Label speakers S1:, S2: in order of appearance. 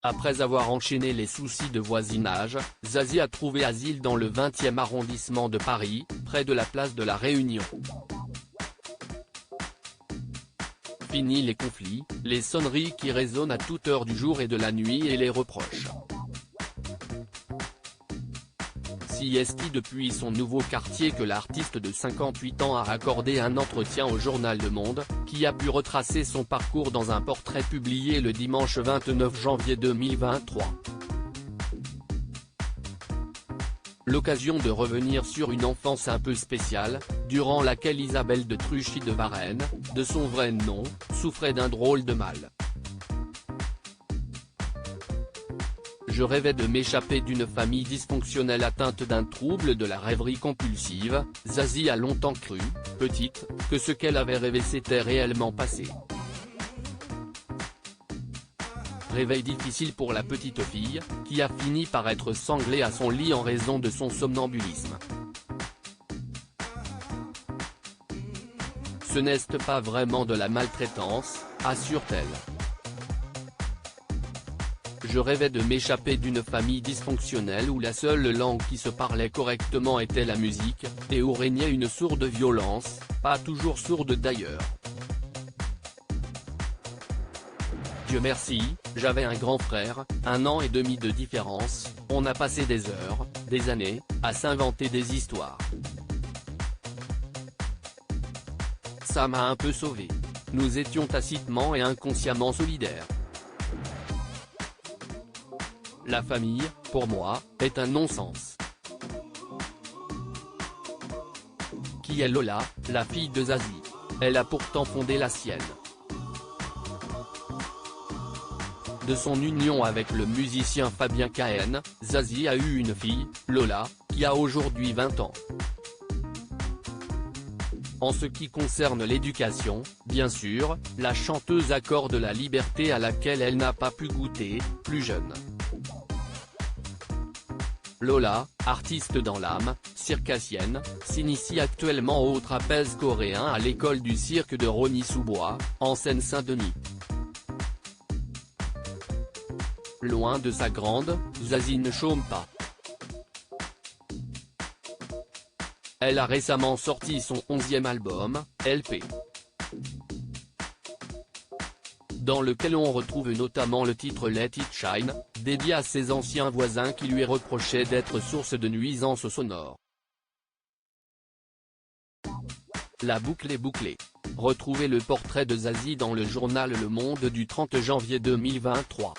S1: Après avoir enchaîné les soucis de voisinage, Zazie a trouvé asile dans le 20e arrondissement de Paris, près de la place de la Réunion. Fini les conflits, les sonneries qui résonnent à toute heure du jour et de la nuit et les reproches. Si est depuis son nouveau quartier que l'artiste de 58 ans a accordé un entretien au journal Le Monde, qui a pu retracer son parcours dans un portrait publié le dimanche 29 janvier 2023. L'occasion de revenir sur une enfance un peu spéciale, durant laquelle Isabelle de Truchy de Varenne, de son vrai nom, souffrait d'un drôle de mal. Je rêvais de m'échapper d'une famille dysfonctionnelle atteinte d'un trouble de la rêverie compulsive. Zazie a longtemps cru, petite, que ce qu'elle avait rêvé s'était réellement passé. Réveil difficile pour la petite fille, qui a fini par être sanglée à son lit en raison de son somnambulisme. Ce n'est pas vraiment de la maltraitance, assure-t-elle. Je rêvais de m'échapper d'une famille dysfonctionnelle où la seule langue qui se parlait correctement était la musique, et où régnait une sourde violence, pas toujours sourde d'ailleurs. Dieu merci, j'avais un grand frère, 1 an et demi de différence, on a passé des heures, des années, à s'inventer des histoires. Ça m'a un peu sauvé. Nous étions tacitement et inconsciemment solidaires. La famille, pour moi, est un non-sens. Qui est Lola, la fille de Zazie? Elle a pourtant fondé la sienne. De son union avec le musicien Fabien Cahen, Zazie a eu une fille, Lola, qui a aujourd'hui 20 ans. En ce qui concerne l'éducation, bien sûr, la chanteuse accorde la liberté à laquelle elle n'a pas pu goûter, plus jeune. Lola, artiste dans l'âme, circassienne, s'initie actuellement au trapèze coréen à l'école du cirque de Rosny-sous-Bois, en Seine-Saint-Denis. Loin de sa grande, Zazie ne chôme pas. Elle a récemment sorti son 11e album, LP. Dans lequel on retrouve notamment le titre Let It Shine, dédié à ses anciens voisins qui lui reprochaient d'être source de nuisances sonores. La boucle est bouclée. Retrouvez le portrait de Zazie dans le journal Le Monde du 30 janvier 2023.